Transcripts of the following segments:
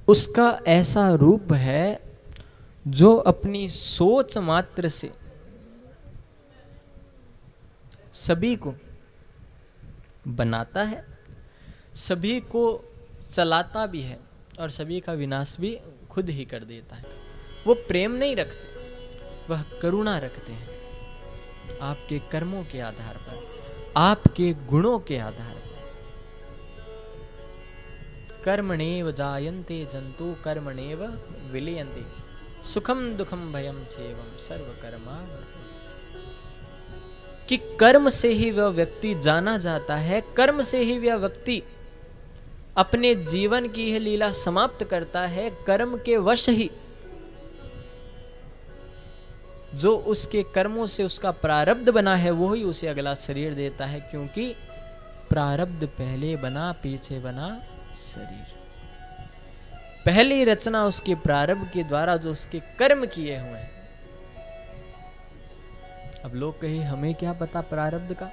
उसका ऐसा रूप है जो अपनी सोच मात्र से सभी को बनाता है, सभी को चलाता भी है और सभी का विनाश भी खुद ही कर देता है। वो प्रेम नहीं रखते, वह करुणा रखते हैं। आपके कर्मों के आधार पर, आपके गुणों के आधार पर। कर्मणेव जायन्ते जन्तु कर्मणेव विलीयन्ते सुखम दुखम भयम सेवम सर्व कर्मा कि कर्म से ही वह व्यक्ति जाना जाता है, कर्म से ही वह व्यक्ति अपने जीवन की यह लीला समाप्त करता है। कर्म के वश ही जो उसके कर्मों से उसका प्रारब्ध बना है वो ही उसे अगला शरीर देता है, क्योंकि प्रारब्ध पहले बना पीछे बना शरीर। पहली रचना उसके प्रारब्ध के द्वारा जो उसके कर्म किए हुए हैं। अब लोग कहे हमें क्या पता प्रारब्ध का,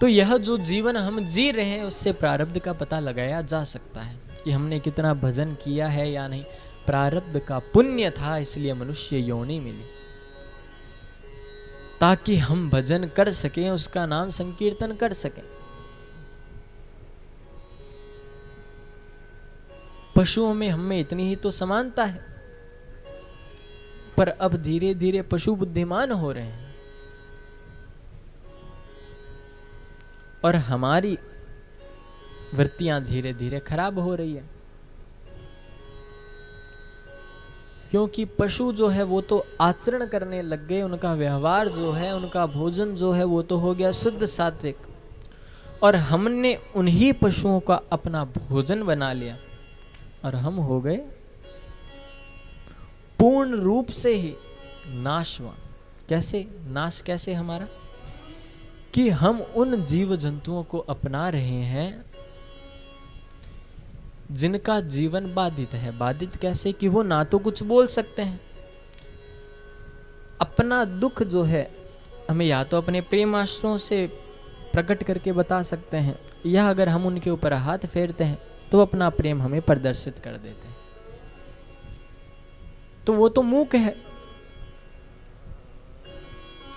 तो यह जो जीवन हम जी रहे हैं उससे प्रारब्ध का पता लगाया जा सकता है कि हमने कितना भजन किया है या नहीं। प्रारब्ध का पुण्य था इसलिए मनुष्य योनि मिली, ताकि हम भजन कर सकें, उसका नाम संकीर्तन कर सकें। पशुओं में हमें इतनी ही तो समानता है, पर अब धीरे धीरे पशु बुद्धिमान हो रहे हैं और हमारी वृत्तियां धीरे धीरे खराब हो रही है। क्योंकि पशु जो है वो तो आचरण करने लग गए, उनका व्यवहार जो है, उनका भोजन जो है वो तो हो गया शुद्ध सात्विक, और हमने उन्हीं पशुओं का अपना भोजन बना लिया और हम हो गए पूर्ण रूप से ही नाशवान। कैसे नाश, कैसे हमारा, कि हम उन जीव जंतुओं को अपना रहे हैं जिनका जीवन बाधित है। बाधित कैसे, कि वो ना तो कुछ बोल सकते हैं, अपना दुख जो है हमें या तो अपने प्रेम आश्रयों से प्रकट करके बता सकते हैं, या अगर हम उनके ऊपर हाथ फेरते हैं तो अपना प्रेम हमें प्रदर्शित कर देते हैं। तो वो तो मूक है,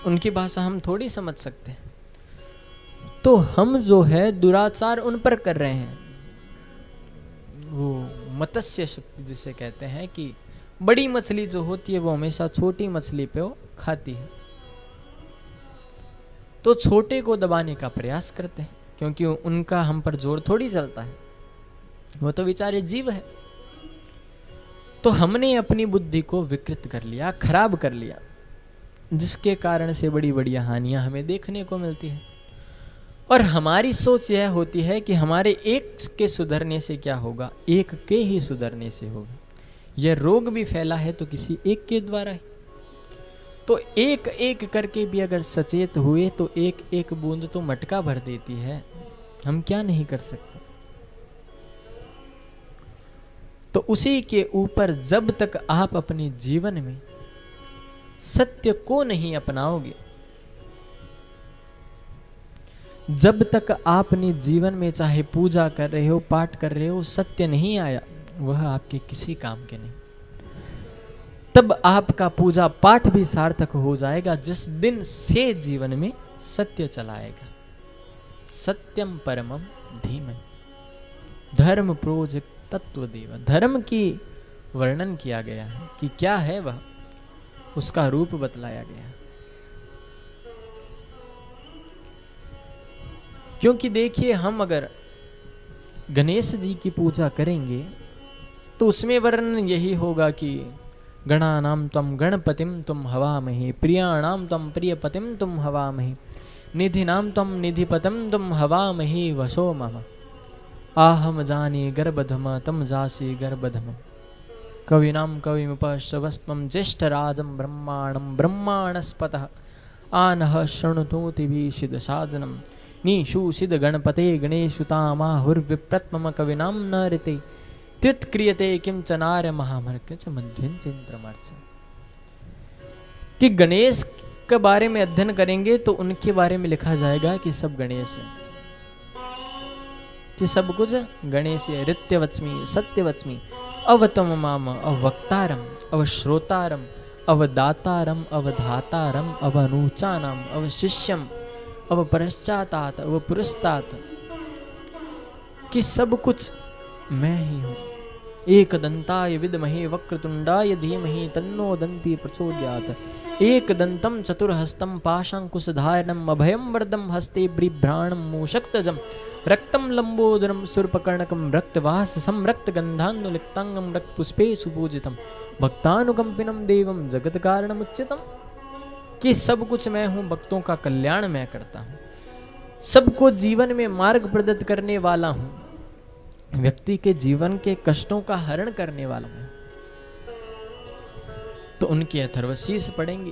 उनकी भाषा हम थोड़ी समझ सकते हैं। तो हम जो है दुराचार उन पर कर रहे हैं। वो मत्स्य शक्ति जिसे कहते हैं कि बड़ी मछली जो होती है वो हमेशा छोटी मछली पे वो खाती है, तो छोटे को दबाने का प्रयास करते हैं, क्योंकि उनका हम पर जोर थोड़ी चलता है, वो तो बेचारे जीव है। तो हमने अपनी बुद्धि को विकृत कर लिया, खराब कर लिया, जिसके कारण से बड़ी बड़ी हानियां हमें देखने को मिलती है। और हमारी सोच यह होती है कि हमारे एक के सुधरने से क्या होगा, एक के ही सुधरने से होगा। यह रोग भी फैला है तो किसी एक के द्वारा ही। तो एक एक करके भी अगर सचेत हुए तो एक एक बूंद तो मटका भर देती है, हम क्या नहीं कर सकते। तो उसी के ऊपर जब तक आप अपने जीवन में सत्य को नहीं अपनाओगे, जब तक आपने जीवन में चाहे पूजा कर रहे हो, पाठ कर रहे हो, सत्य नहीं आया, वह आपके किसी काम के नहीं। तब आपका पूजा पाठ भी सार्थक हो जाएगा जिस दिन से जीवन में सत्य चलाएगा। सत्यम परमम धीमहि धर्म प्रोज तत्व देव। धर्म की वर्णन किया गया है कि क्या है वह, उसका रूप बतलाया गया है। क्योंकि देखिए, हम अगर गणेश जी की पूजा करेंगे तो उसमें वर्णन यही होगा कि गणानाम तम गणपतिम तुम हवामहि, प्रियाणाम तम प्रियपतिम तुम हवामहि, निधिनाम तम निधिपतम तुम हवामहि वसो मम, आहम जानी गर्भधम तम जासी गर्भधम, कविनाम कविमुपश्रवस्त्वं ज्येष्ठराजं ब्रह्माणं ब्रह्माणस्पतः आनः शृणुतोति विशिद साधनम, निशूषिद गणपते गणेशुतामाहुर्विप्रत्मम कविनाम न ऋते त्युत्क्रियते किंचनार्य महामर्क च मध्विंचिंद्रमर्च। कि गणेश के बारे में अध्ययन करेंगे तो उनके बारे में लिखा जाएगा कि सब गणेश हैं, कि सब कुछ गणेश ऋत्यवच्मी सत्यवच्मी अवतम माम अवक्तारम अवश्रोतारम अवदातारम अवधातारम अवनूचानम अवशिष्यम अवपश्चातात अवपुरस्तात, कि सब कुछ मैं ही हूँ। एक दंताय विद्महे वक्रतुंडाय धीमहि तन्नो दंती प्रचोदयात्। एक दंतम चतुर्हस्तम पाशांकुशधारणम अभयम वरदम हस्ते बिभ्राणम मूषक्तजम रक्तम लंबोदरम सुरपकर्णकम रक्तवास संरक्त गंधानुलिप्तांगम रक्त पुष्पे सुपूजितम भक्तानुकंपिनम देवम जगत कारणम उच्चतम, कि सब कुछ मैं हूँ, भक्तों का कल्याण मैं करता हूँ, सबको जीवन में मार्ग प्रदत्त करने वाला हूँ, व्यक्ति के जीवन के कष्टों का हरण करने वाला हूँ। तो उनके अथर्वशीष पढ़ेंगे।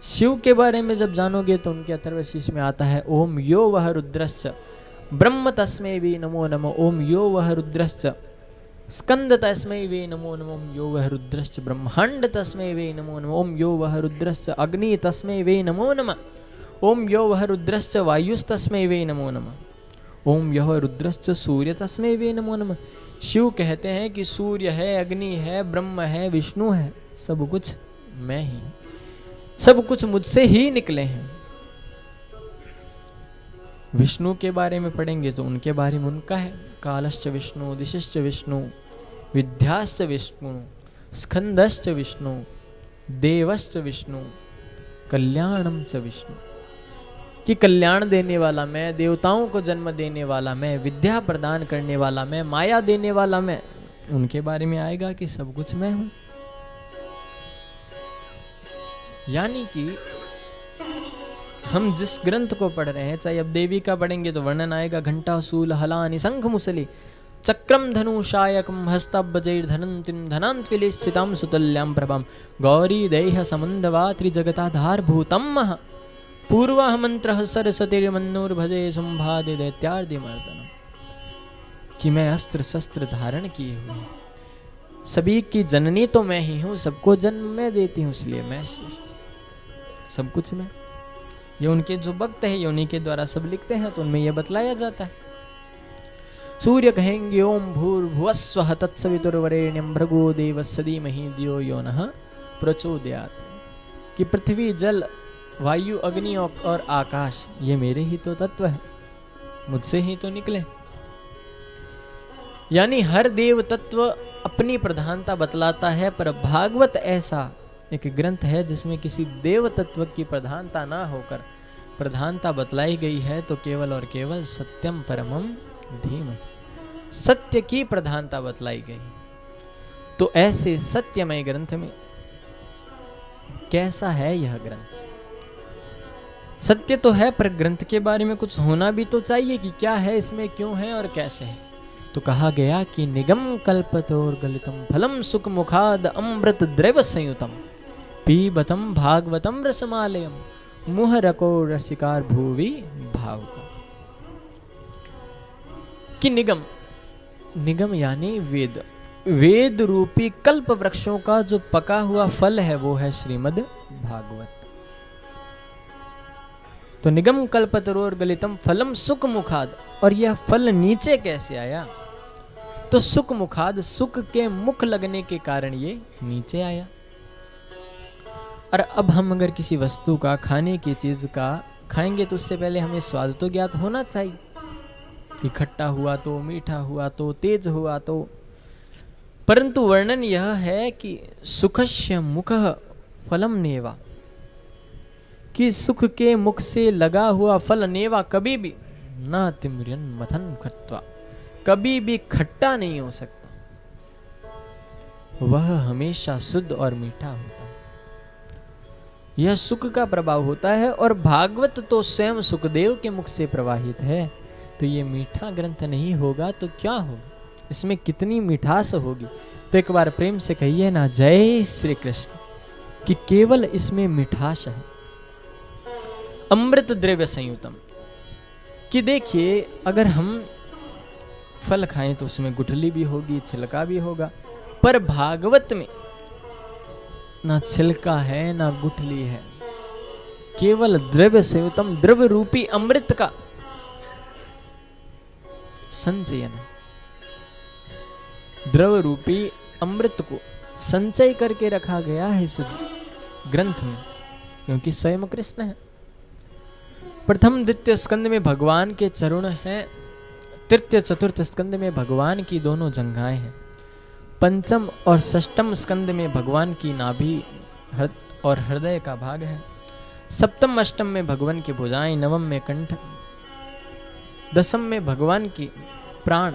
शिव के बारे में जब जानोगे तो उनके अथर्वशीष में आता है ओम यो वह रुद्रश्च ब्रह्म तस्मै वे नमो नमो, ओम यो वह रुद्रश्च स्कंद तस्मै वे नमो नमो, ओम यो वह रुद्रश्च ब्रह्मांड तस्मै वे नमो नमो, ओम यो वह रुद्रश्च अग्नि तस्मै वे नमो नमः, ओम यो वह रुद्रश्च वायुस्तस्मै वे नमो नमः, ओम यह रुद्रश्च सूर्य तस्मै वे नमो नमः। शिव कहते हैं कि सूर्य है, अग्नि है, ब्रह्म है, विष्णु है, सब कुछ मैं ही, सब कुछ मुझसे ही निकले हैं। विष्णु के बारे में पढ़ेंगे तो उनके बारे में उनका है कालश्च विष्णु दिशिश्च विष्णु विद्याश्च विष्णु स्कंदश्च विष्णु देवश्च विष्णु कल्याणम च विष्णु, कि कल्याण देने वाला मैं, देवताओं को जन्म देने वाला मैं, विद्या प्रदान करने वाला मैं, माया देने वाला मैं। उनके बारे में आएगा कि सब कुछ मैं हूं। यानी कि हम जिस ग्रंथ को पढ़ रहे हैं, चाहे अब देवी का पढ़ेंगे तो वर्णन आएगा घंटा शूल हलानि शंख मुसली चक्रम धनुषायकम हस्तब्जैर्धनंतिम धनांतविलेशितां सुतल्यां प्रभां गौरी देह समंदवा त्रिजगताधार भूतम पूर्वाह मंत्र सरस्वतीर्मन्नोर्भजे संभादे दैत्यार्दिमर्दनम, कि मैं अस्त्र शस्त्र धारण किए हुए, सभी की जननी तो मैं ही हूँ, सबको जन्म मैं देती हूँ, इसलिए मैं सब कुछ मैं। ये उनके जो भक्त है ये उन्हीं के द्वारा सब लिखते हैं, तो उनमें यह बतलाया जाता है। सूर्य कहेंगे ओम भूर्भुवस्वः तत्सवितुर्वरेण्यं भर्गो देवस्य धीमहि धियो यो नः प्रचोदयात्, कि पृथ्वी जल वायु अग्नि और आकाश ये मेरे ही तो तत्व है, मुझसे ही तो निकले। यानी हर देव तत्व अपनी प्रधानता बतलाता है, पर भागवत ऐसा एक ग्रंथ है जिसमें किसी देव तत्व की प्रधानता ना होकर प्रधानता बतलाई गई है, तो केवल और केवल सत्यम परमम धीमहि, सत्य की प्रधानता बतलाई गई। तो ऐसे सत्यमय ग्रंथ में कैसा है यह ग्रंथ? सत्य तो है, पर ग्रंथ के बारे में कुछ होना भी तो चाहिए कि क्या है इसमें, क्यों है और कैसे है। तो कहा गया कि निगम कल्पतोर्गलितम फलम सुख मुखाद अमृत द्रव संयुतम पीबतम भागवतम रसमालयम मुहरको रसिकार भूवि भावुका, कि निगम, निगम यानी वेद, वेद रूपी कल्प वृक्षों का जो पका हुआ फल है वो है श्रीमद् भागवत। तो निगम कल्पतरोर्गलितम फलम सुख मुखाद, और यह फल नीचे कैसे आया? तो सुख मुखाद, सुख के मुख लगने के कारण ये नीचे आया। और अब हम अगर किसी वस्तु का, खाने की चीज का खाएंगे तो उससे पहले हमें स्वाद तो ज्ञात होना चाहिए कि खट्टा हुआ तो, मीठा हुआ तो, तेज हुआ तो। परंतु वर्णन यह है कि सुखस्य मुखः फलम नेवा, कि सुख के मुख से लगा हुआ फल नेवा कभी भी ना तिम्रियन मथन खट्वा, कभी भी खट्टा नहीं हो सकता, वह हमेशा शुद्ध और मीठा होता है। यह सुख का प्रभाव होता है, और भागवत तो स्वयं सुखदेव के मुख से प्रवाहित है, तो ये मीठा ग्रंथ नहीं होगा तो क्या होगा? इसमें कितनी मिठास होगी। तो एक बार प्रेम से कहिए ना जय श्री कृष्ण, कि केवल इसमें मिठास है। अमृत द्रव्य संयुतम, कि देखिए अगर हम फल खाएं तो उसमें गुठली भी होगी, छिलका भी होगा, पर भागवत में ना छिलका है ना गुठली है, केवल द्रव्य संयुतम, द्रव्य रूपी अमृत का संचयन है। द्रव रूपी अमृत को संचय करके रखा गया है इस ग्रंथ में, क्योंकि स्वयं कृष्ण है। प्रथम द्वितीय स्कंद में भगवान के चरण हैं, तृतीय चतुर्थ स्कंद में भगवान की दोनों जंघाएं हैं, पंचम और षष्टम स्कंद में भगवान की नाभि और हृदय का भाग है, सप्तम अष्टम में भगवान की भुजाएं, नवम में कंठ, दसम में भगवान की प्राण,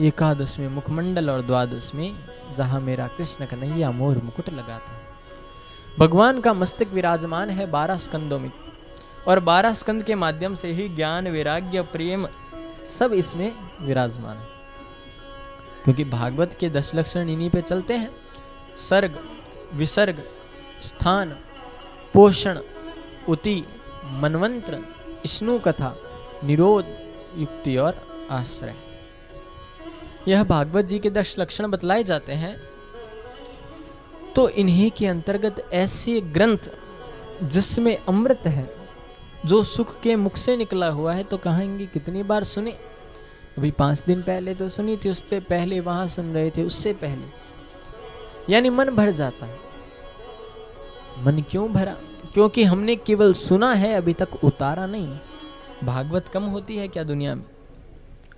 एकादश में मुखमंडल और द्वादश में जहां मेरा कृष्ण कन्हैया मोर मुकुट लगा था। भगवान का मस्तक विराजमान है 12 स्कंदों में, और 12 स्कंद के माध्यम से ही ज्ञान, वैराग्य, प्रेम सब इसमें विराजमान है, क्योंकि भागवत के 10 लक्षण इन्हीं पे चलते हैं। सर्ग, विसर्ग, स्थान, पोषण, उति, मनवंत्र, स्नु कथा, निरोध, युक्ति और आश्रय। यह भागवत जी के 10 लक्षण बतलाए जाते हैं। तो इन्हीं के अंतर्गत ऐसे ग्रंथ जिसमें अमृत है, जो सुख के मुख से निकला हुआ है, तो कहेंगे कितनी बार सुने। अभी 5 दिन पहले तो सुनी थी, उससे पहले वहां सुन रहे थे, उससे पहले, यानी मन भर जाता है। मन क्यों भरा? क्योंकि हमने केवल सुना है, अभी तक उतारा नहीं है। भागवत कम होती है क्या दुनिया में?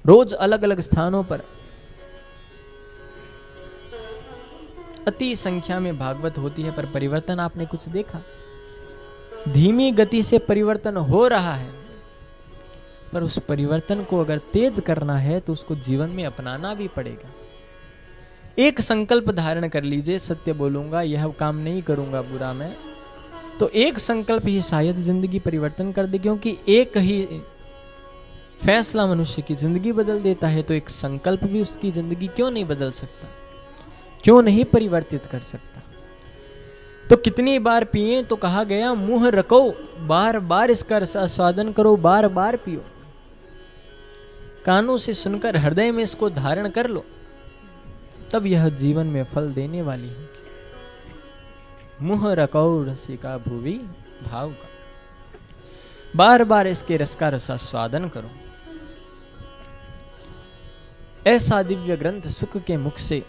रोज अलग अलग स्थानों पर अति संख्या में भागवत होती है, पर परिवर्तन आपने कुछ देखा? धीमी गति से परिवर्तन हो रहा है, पर उस परिवर्तन को अगर तेज करना है तो उसको जीवन में अपनाना भी पड़ेगा। एक संकल्प धारण कर लीजिए, सत्य बोलूंगा, यह काम नहीं करूंगा बुरा मैं, तो एक संकल्प ही शायद जिंदगी परिवर्तन कर दे, क्योंकि एक ही फैसला मनुष्य की जिंदगी बदल देता है। तो एक संकल्प भी उसकी जिंदगी क्यों नहीं बदल सकता, क्यों नहीं परिवर्तित कर सकता? तो कितनी बार पिए? तो कहा गया मुंह रखो, बार बार इसका आस्वादन करो, बार बार पियो, कानों से सुनकर हृदय में इसको धारण कर लो, तब यह जीवन में फल देने वाली होगी। मुंह रखो रसिका भुवि भाव का, बार बार इसके रस का रसास्वादन करो। ऐसा दिव्य ग्रंथ सुख के मुख से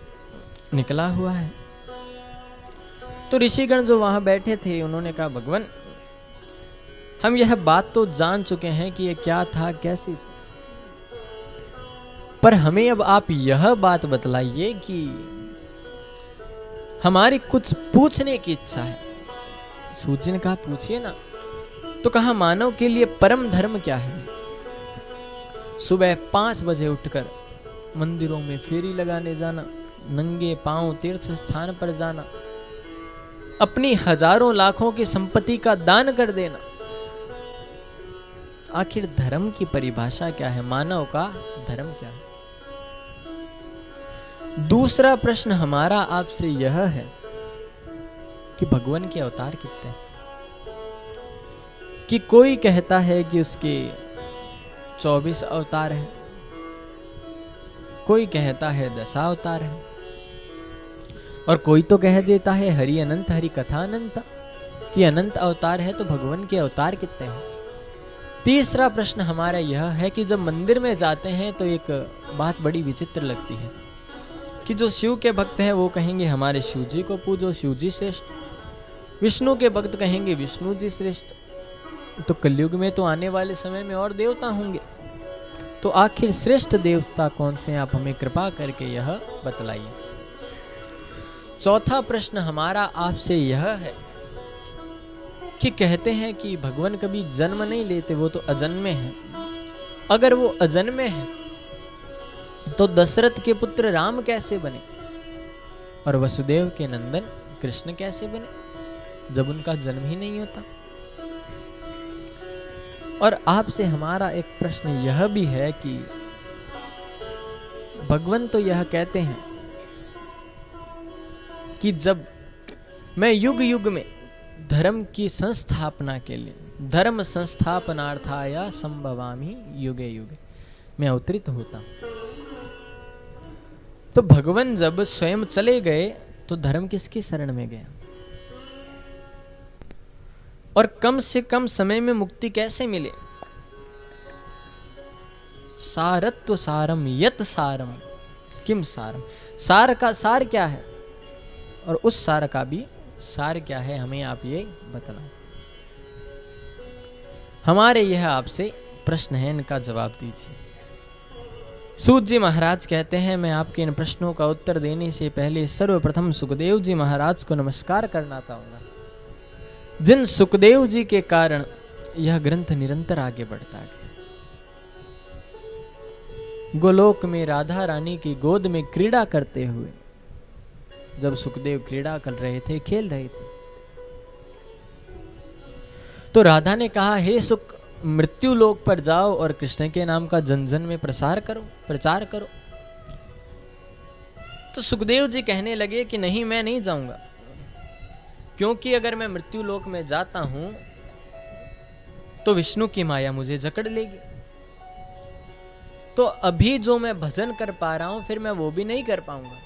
निकला हुआ है। तो ऋषिगण जो वहां बैठे थे, उन्होंने कहा भगवान, हम यह बात तो जान चुके हैं कि ये क्या था, कैसी थी, पर हमें अब आप यह बात बतलाइए कि हमारी कुछ पूछने की इच्छा है। सूची ने कहा पूछिए ना। तो कहा मानव के लिए परम धर्म क्या है? सुबह 5 बजे उठकर मंदिरों में फेरी लगाने जाना, नंगे पांव तीर्थ स्थान पर जाना, अपनी हजारों लाखों की संपत्ति का दान कर देना। आखिर धर्म की परिभाषा क्या है? मानव का धर्म क्या है? दूसरा प्रश्न हमारा आपसे यह है कि भगवान के अवतार कितने हैं? कि कोई कहता है कि उसके 24 अवतार हैं, कोई कहता है 10 अवतार हैं, और कोई तो कह देता है हरि अनंत, हरि कथा अनंत, कि अनंत अवतार है। तो भगवान के अवतार कितने हैं? तीसरा प्रश्न हमारा यह है कि जब मंदिर में जाते हैं तो एक बात बड़ी विचित्र लगती है कि जो शिव के भक्त हैं वो कहेंगे हमारे शिव जी को पूजो, शिव जी श्रेष्ठ। विष्णु के भक्त कहेंगे विष्णु जी श्रेष्ठ। तो कलयुग में तो आने वाले समय में और देवता होंगे, तो आखिर श्रेष्ठ देवता कौन से हैं? आप हमें कृपा करके यह बतलाइए। चौथा प्रश्न हमारा आपसे यह है कि कहते हैं कि भगवान कभी जन्म नहीं लेते, वो तो अजन्मे हैं। अगर वो अजन्मे हैं तो दशरथ के पुत्र राम कैसे बने और वसुदेव के नंदन कृष्ण कैसे बने, जब उनका जन्म ही नहीं होता? और आपसे हमारा एक प्रश्न यह भी है कि भगवान तो यह कहते हैं कि जब मैं युग युग में धर्म की संस्थापना के लिए, धर्म संस्थापनार्थाय संभवामि युगे युगे, मैं अवतरित होता हूं। तो भगवान जब स्वयं चले गए तो धर्म किसकी शरण में गया? और कम से कम समय में मुक्ति कैसे मिले? सारत्व सारम यत सारम किम सारम। सार का सार क्या है और उस सार का भी सार क्या है, हमें आप ये बताना। हमारे यह आपसे प्रश्न है, इनका जवाब दीजिए। सूत जी महाराज कहते हैं, मैं आपके इन प्रश्नों का उत्तर देने से पहले सर्वप्रथम सुखदेव जी महाराज को नमस्कार करना चाहूंगा, जिन सुखदेव जी के कारण यह ग्रंथ निरंतर आगे बढ़ता गया। गोलोक में राधा रानी की गोद में क्रीड़ा करते हुए जब सुखदेव क्रीड़ा कर रहे थे, खेल रहे थे, तो राधा ने कहा, हे सुख, मृत्यु लोक पर जाओ और कृष्ण के नाम का जन जन में प्रचार करो। तो सुखदेव जी कहने लगे कि नहीं, मैं नहीं जाऊंगा, क्योंकि अगर मैं मृत्यु लोक में जाता हूं तो विष्णु की माया मुझे जकड़ लेगी। तो अभी जो मैं भजन कर पा रहा हूं, फिर मैं वो भी नहीं कर पाऊंगा।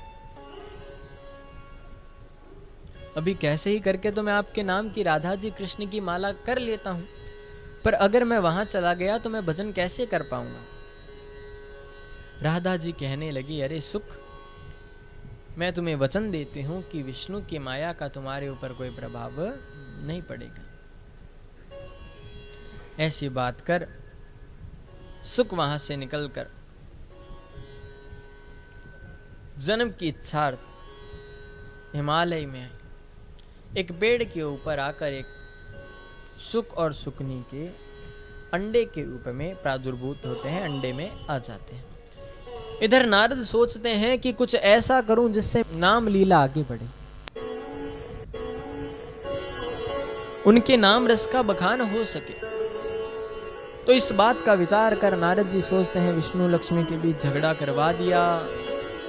अभी कैसे ही करके तो मैं आपके नाम की राधा जी कृष्ण की माला कर लेता हूं, पर अगर मैं वहां चला गया तो मैं भजन कैसे कर पाऊंगा। राधा जी कहने लगी, अरे सुख, मैं तुम्हें वचन देती हूं कि विष्णु की माया का तुम्हारे ऊपर कोई प्रभाव नहीं पड़ेगा। ऐसी बात कर सुख वहां से निकलकर जन्म की इच्छार्थ हिमालय में एक पेड़ के ऊपर आकर एक सुख और सुकनी के अंडे के रूप में प्रादुर्भूत होते हैं, अंडे में आ जाते हैं। इधर नारद सोचते हैं कि कुछ ऐसा करूं जिससे नाम लीला आगे बढ़े, उनके नाम रस का बखान हो सके। तो इस बात का विचार कर नारद जी सोचते हैं, विष्णु लक्ष्मी के बीच झगड़ा करवा दिया,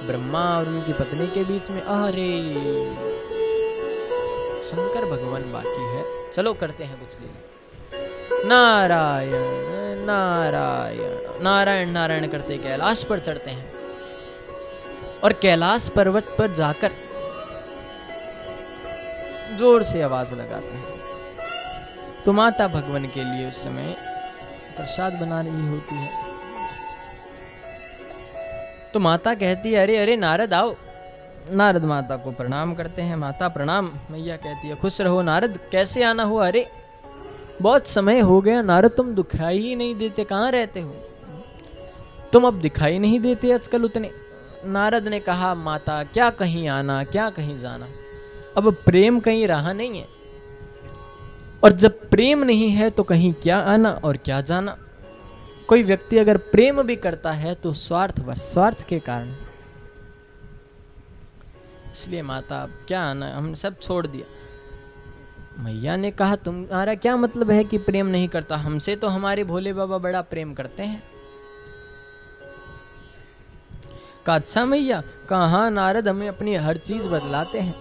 ब्रह्मा और उनकी पत्नी के बीच में, अरे शंकर भगवान बाकी है, चलो करते हैं कुछ लीला। नारायण नारायण नारायण नारायण करते कैलाश पर चढ़ते हैं और कैलाश पर्वत पर जाकर जोर से आवाज लगाते हैं। तो माता भगवान के लिए उस समय प्रसाद बना रही होती है। तो माता कहती है, अरे अरे नारद आओ। नारद माता को प्रणाम करते हैं। माता प्रणाम। मैया कहती है, खुश रहो नारद, कैसे आना हुआ? अरे बहुत समय हो गया नारद, तुम दिखाई ही नहीं देते, कहाँ रहते हो? तुम अब दिखाई नहीं देते आजकल उतने। नारद ने कहा, माता क्या कहीं आना क्या कहीं जाना, अब प्रेम कहीं रहा नहीं है, और जब प्रेम नहीं है तो कहीं क्या आना और क्या जाना। कोई व्यक्ति अगर प्रेम भी करता है तो स्वार्थ के कारण, इसलिए माता क्या आना, हम सब छोड़ दिया। मैया ने कहा, तुम्हारा क्या मतलब है कि प्रेम नहीं करता? हमसे तो हमारे भोले बाबा बड़ा प्रेम करते हैं। कहा, अच्छा मैया? कहा, हाँ नारद, हमें अपनी हर चीज बदलाते हैं।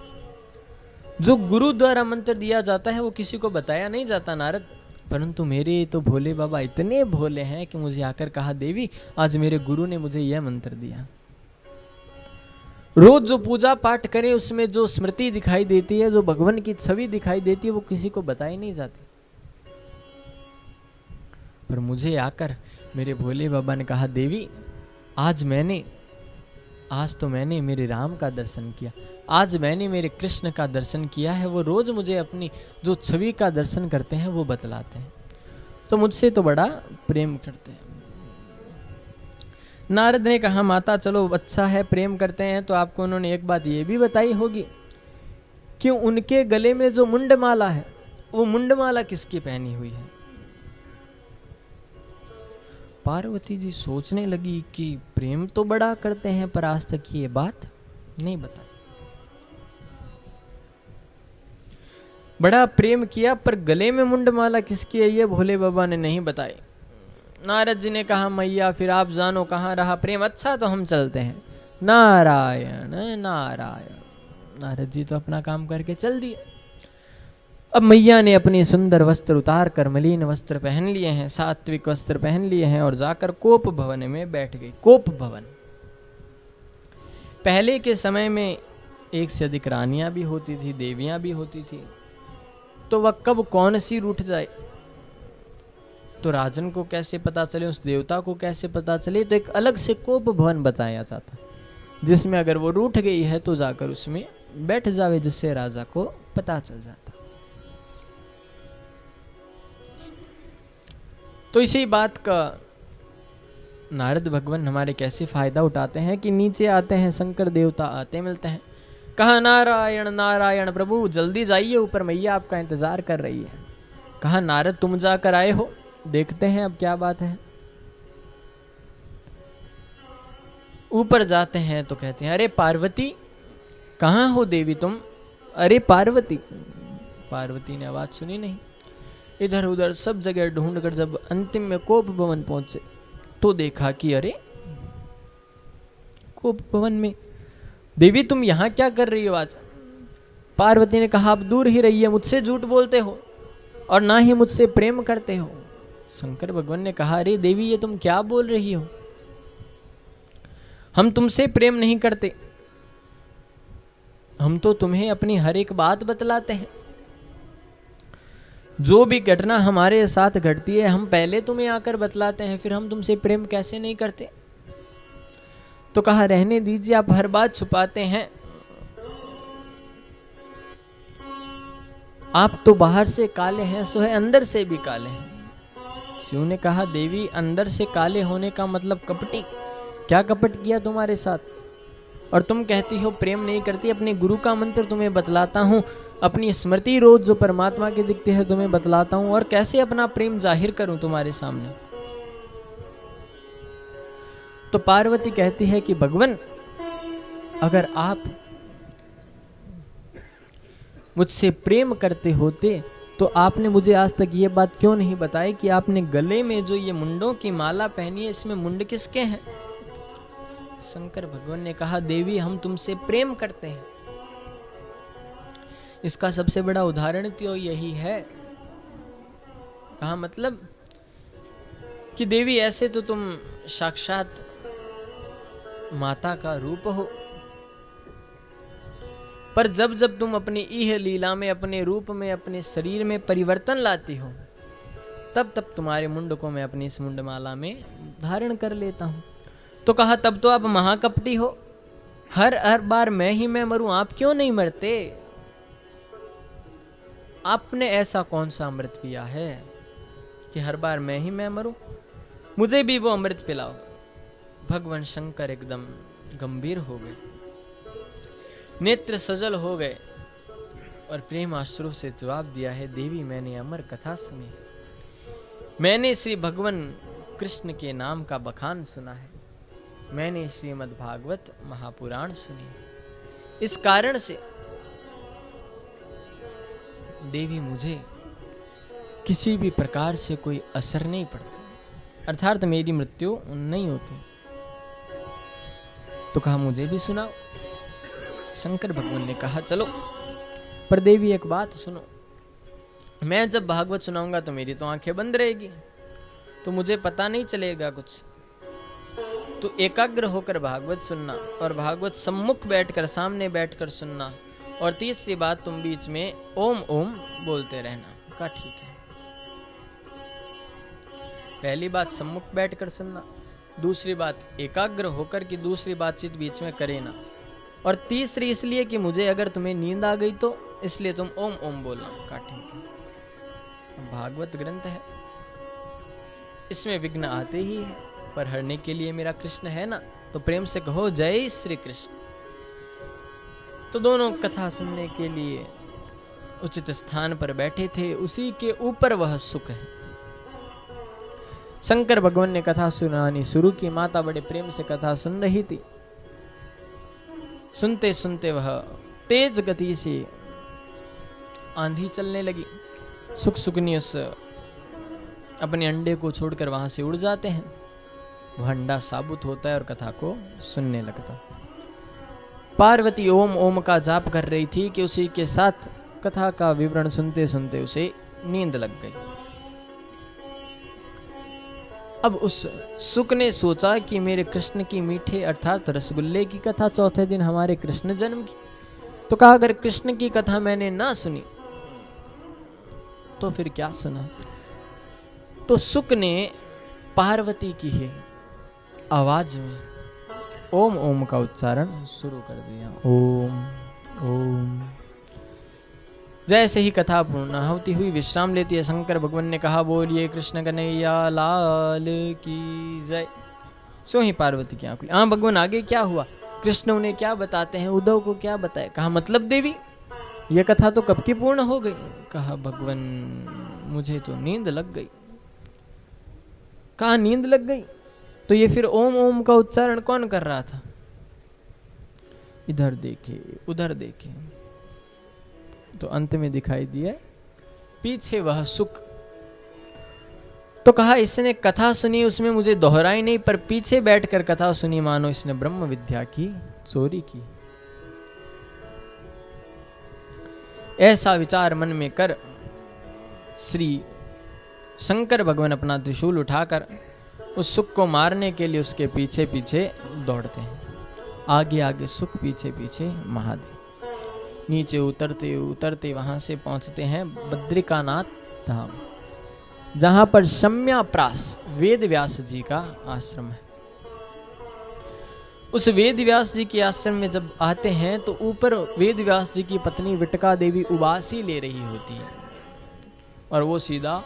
जो गुरु द्वारा मंत्र दिया जाता है वो किसी को बताया नहीं जाता नारद, परंतु मेरे तो भोले बाबा इतने भोले हैं कि मुझे आकर कहा, देवी आज मेरे गुरु ने मुझे यह मंत्र दिया। रोज जो पूजा पाठ करें उसमें जो स्मृति दिखाई देती है, जो भगवान की छवि दिखाई देती है, वो किसी को बताई नहीं जाती, पर मुझे आकर मेरे भोले बाबा ने कहा, देवी आज तो मैंने मेरे राम का दर्शन किया, आज मैंने मेरे कृष्ण का दर्शन किया है। वो रोज मुझे अपनी जो छवि का दर्शन करते हैं वो बतलाते हैं, तो मुझसे तो बड़ा प्रेम करते हैं। नारद ने कहा, माता चलो अच्छा है, प्रेम करते हैं तो आपको उन्होंने एक बात ये भी बताई होगी कि उनके गले में जो मुंडमाला है, वो मुंडमाला किसकी पहनी हुई है? पार्वती जी सोचने लगी कि प्रेम तो बड़ा करते हैं पर आज तक ये बात नहीं बताई। बड़ा प्रेम किया पर गले में मुंडमाला किसकी है ये भोले बाबा ने नहीं बताई। नारद जी ने कहा, मैया फिर आप जानो कहाँ रहा प्रेम, अच्छा तो हम चलते हैं। नारायण नारायण। नारद जी तो अपना काम करके चल दिए। अब मैया ने अपने सुंदर वस्त्र उतार कर मलिन वस्त्र पहन लिए हैं, सात्विक वस्त्र पहन लिए हैं और जाकर कोप भवन में बैठ गई। कोप भवन, पहले के समय में एक से अधिक रानियां भी होती थी, देवियां भी होती थी, तो वह कब कौन सी रूठ जाए तो राजन को कैसे पता चले, उस देवता को कैसे पता चले? तो एक अलग से कोप भवन बताया जाता, जिसमें अगर वो रूठ गई है तो जाकर उसमें बैठ जावे, जिससे राजा को पता चल जाता। तो इसी बात का नारद भगवान हमारे कैसे फायदा उठाते हैं कि नीचे आते हैं शंकर देवता, आते मिलते हैं, कहा नारायण नारायण प्रभु जल्दी जाइए ऊपर, मैया आपका इंतजार कर रही है। कहा नारद तुम जाकर आए हो, देखते हैं अब क्या बात है। ऊपर जाते हैं तो कहते हैं अरे पार्वती कहाँ हो देवी तुम? अरे पार्वती, पार्वती ने आवाज सुनी नहीं। इधर उधर सब जगह ढूंढकर जब अंतिम में कोप भवन पहुंचे तो देखा कि अरे कोप भवन में देवी तुम यहां क्या कर रही हो आज? पार्वती ने कहा आप दूर ही रहिए, मुझसे झूठ बोलते हो और ना ही मुझसे प्रेम करते हो। शंकर भगवान ने कहा अरे देवी ये तुम क्या बोल रही हो, हम तुमसे प्रेम नहीं करते, हम तो तुम्हें अपनी हर एक बात बतलाते हैं, जो भी घटना हमारे साथ घटती है हम पहले तुम्हें आकर बतलाते हैं, फिर हम तुमसे प्रेम कैसे नहीं करते? तो कहा रहने दीजिए, आप हर बात छुपाते हैं, आप तो बाहर से काले हैं सो है अंदर से भी काले हैं। शिव ने कहा देवी अंदर से काले होने का मतलब कपटी, क्या कपट किया तुम्हारे साथ? और तुम कहती हो प्रेम नहीं करती, अपने गुरु का मंत्र तुम्हें बतलाता हूं, अपनी स्मृति रोज जो परमात्मा की दिखती है तुम्हें बतलाता हूं, और कैसे अपना प्रेम जाहिर करूं तुम्हारे सामने? तो पार्वती कहती है कि भगवान अगर आप मुझसे प्रेम करते होते तो आपने मुझे आज तक ये बात क्यों नहीं बताई कि आपने गले में जो ये मुंडों की माला पहनी है इसमें मुंड किसके हैं? शंकर भगवान ने कहा देवी हम तुमसे प्रेम करते हैं। इसका सबसे बड़ा उदाहरण तो यही है। कहा मतलब कि देवी ऐसे तो तुम साक्षात माता का रूप हो, पर जब जब तुम अपनी इह लीला में अपने रूप में अपने शरीर में परिवर्तन लाती हो तब तब तुम्हारे मुंड को मैं अपनी इस मुंडमाला में धारण कर लेता हूं। तो कहा तब तो आप महाकपटी हो, हर बार मैं मरूं, आप क्यों नहीं मरते? आपने ऐसा कौन सा अमृत पिया है कि हर बार मैं मरूं? मुझे भी वो अमृत पिलाओ। भगवान शंकर एकदम गंभीर हो गए, नेत्र सजल हो गए और प्रेम अश्रु से जवाब दिया है देवी मैंने अमर कथा सुनी, मैंने श्री भगवान कृष्ण के नाम का बखान सुना है, मैंने श्रीमद् भागवत महापुराण सुनी, इस कारण से देवी मुझे किसी भी प्रकार से कोई असर नहीं पड़ता, अर्थात मेरी मृत्यु नहीं होती। तो कहा मुझे भी सुनाओ। शंकर भगवान ने कहा चलो, पर देवी एक बात सुनो, मैं जब भागवत सुनाऊंगा तो मेरी तो आंखें बंद रहेगी, तो मुझे पता नहीं चलेगा कुछ। तो एकाग्र होकर भागवत सुनना और भागवत सम्मुख बैठकर सामने बैठकर सुनना, और तीसरी बात तुम बीच में ओम ओम बोलते रहना। कहा ठीक है। पहली बात सम्मुख बैठकर सुनना, दूसरी बात एकाग्र होकर की दूसरी बातचीत बीच में करे ना, और तीसरी इसलिए कि मुझे अगर तुम्हें नींद आ गई तो इसलिए तुम ओम ओम बोलना। कहा ठीक है। भागवत ग्रंथ है, इसमें विघ्न आते ही है, पर हरने के लिए मेरा कृष्ण है ना, तो प्रेम से कहो जय श्री कृष्ण। तो दोनों कथा सुनने के लिए उचित स्थान पर बैठे थे, उसी के ऊपर वह सुख है। शंकर भगवान ने कथा सुनानी शुरू की, माता बड़े प्रेम से कथा सुन रही थी। सुनते सुनते वह तेज गति से आंधी चलने लगी। सुख सुकनी उस अपने अंडे को छोड़कर वहां से उड़ जाते हैं, वह अंडा साबुत होता है और कथा को सुनने लगता। पार्वती ओम ओम का जाप कर रही थी कि उसी के साथ कथा का विवरण सुनते सुनते उसे नींद लग गई। अब उस सुख ने सोचा कि मेरे कृष्ण की मीठे अर्थात रसगुल्ले की कथा चौथे दिन हमारे कृष्ण जन्म की, तो कहा अगर कृष्ण की कथा मैंने ना सुनी तो फिर क्या सुना। तो तो सुक ने पार्वती की है आवाज में ओम ओम का उच्चारण शुरू कर दिया। ओम ओम। जैसे ही कथा पूर्णाहुति हुई, विश्राम लेती है, शंकर भगवान ने कहा बोलिए कृष्ण कन्हैया लाल की जय। सो ही पार्वती की आंख खुली। हाँ भगवान आगे क्या हुआ, कृष्ण उन्हें क्या बताते हैं, उद्धव को क्या बताए। कहा मतलब देवी ये कथा तो कब की पूर्ण हो गई। कहा भगवान मुझे तो नींद लग गई। कहा नींद लग गई तो ये फिर ओम ओम का उच्चारण कौन कर रहा था। इधर देखे उधर देखे तो अंत में दिखाई दिया पीछे वह सुख। तो कहा इसने कथा सुनी, उसमें मुझे दोहराई नहीं, पर पीछे बैठकर कथा सुनी, मानो इसने ब्रह्म विद्या की चोरी की। ऐसा विचार मन में कर श्री शंकर भगवान अपना त्रिशूल उठाकर उस सुख को मारने के लिए उसके पीछे पीछे दौड़ते हैं। आगे आगे सुख, पीछे पीछे महादेव। नीचे उतरते उतरते वहां से पहुंचते हैं बद्रिकानाथ धाम, जहां पर शम्याप्रास वेद व्यास जी का आश्रम है। उस वेद व्यास जी के आश्रम में जब आते हैं तो ऊपर वेद व्यास जी की पत्नी विटका देवी उबासी ले रही होती है और वो सीधा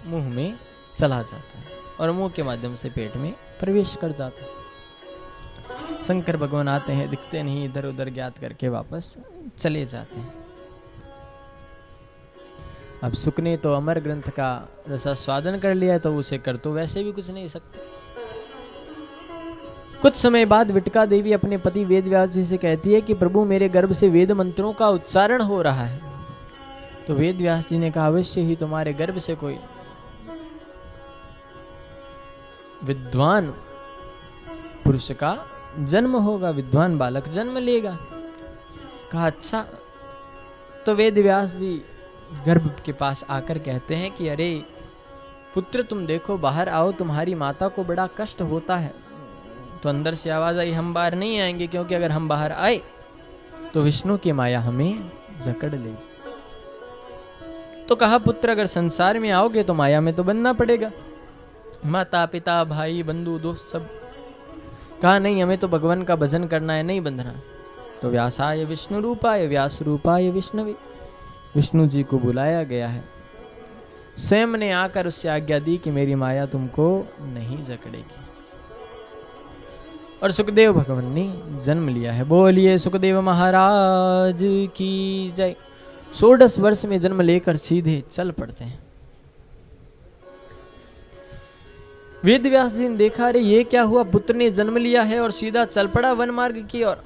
मुंह में चला जाता है और मुंह के माध्यम से पेट में प्रवेश कर जाता है। शंकर भगवान आते हैं, दिखते नहीं, इधर उधर ज्ञात करके वापस चले जाते हैं। अब सुख ने तो अमर ग्रंथ का रसास्वादन कर लिया, तो उसे कर तो वैसे भी कुछ नहीं सकते। कुछ समय बाद विटका देवी अपने पति वेद व्यास जी से कहती है कि प्रभु मेरे गर्भ से वेद मंत्रों का उच्चारण हो रहा है। तो वेद व्यास जी ने कहा अवश्य ही तुम्हारे गर्भ से कोई विद्वान पुरुष का जन्म होगा, विद्वान बालक जन्म लेगा। कहा अच्छा। तो वेद व्यास जी गर्भ के पास आकर कहते हैं कि अरे पुत्र तुम देखो बाहर आओ, तुम्हारी माता को बड़ा कष्ट होता है। तो अंदर से आवाज आई हम बाहर नहीं आएंगे, क्योंकि अगर हम बाहर आए तो विष्णु की माया हमें जकड़ लेगी। तो कहा पुत्र अगर संसार में आओगे तो माया में तो बनना पड़ेगा, माता पिता भाई बंधु दोस्त सब। कहा नहीं हमें तो भगवान का भजन करना है, नहीं बंधना। तो व्यासाय विष्णु रूपाय व्यास रूपाय विष्णवे, विष्णु जी को बुलाया गया है। स्वयं ने आकर उससे आज्ञा दी कि मेरी माया तुमको नहीं जकड़ेगी। और सुखदेव भगवान ने जन्म लिया है। बोलिए सुखदेव महाराज की जय। 16 वर्ष में जन्म लेकर सीधे चल पड़ते हैं। वेद व्यास जी ने देखा अरे ये क्या हुआ, पुत्र ने जन्म लिया है और सीधा चल पड़ा वन मार्ग की ओर।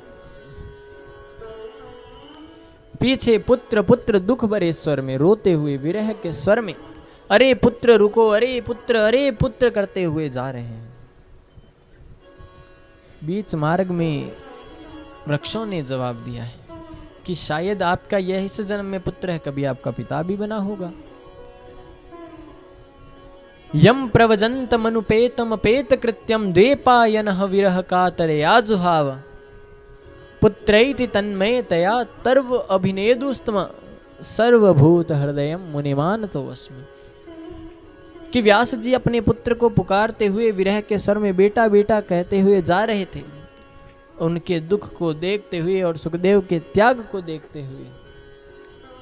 पीछे पुत्र पुत्र दुख भरे स्वर में, रोते हुए विरह के स्वर में अरे पुत्र रुको, अरे पुत्र करते हुए जा रहे हैं। बीच मार्ग में वृक्षों ने जवाब दिया है कि शायद आपका यह इस जन्म में पुत्र है, कभी आपका पिता भी बना होगा। यम प्रवजंत मनुपेतम पेत कृत्यम द्वेपायनः विरह कातरे आजुहाव पुत्रैति तन्मयतया तर्व अभिनेदुस्तम सर्वभूत हृदयम मुनिमान तो अस्मि। कि व्यास जी अपने पुत्र को पुकारते हुए विरह के स्वर में बेटा बेटा कहते हुए जा रहे थे। उनके दुख को देखते हुए और सुखदेव के त्याग को देखते हुए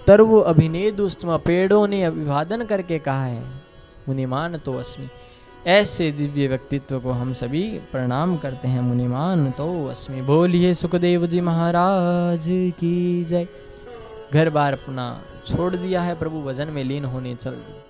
तर्व अभिनेदुस्तम, पेड़ों ने अभिवादन करके कहा है मुनिमान तो अस्मि। ऐसे दिव्य व्यक्तित्व को हम सभी प्रणाम करते हैं, मुनिमान तो अस्मि। बोलिए सुखदेव जी महाराज की जय। घर बार अपना छोड़ दिया है, प्रभु भजन में लीन होने चल दिए।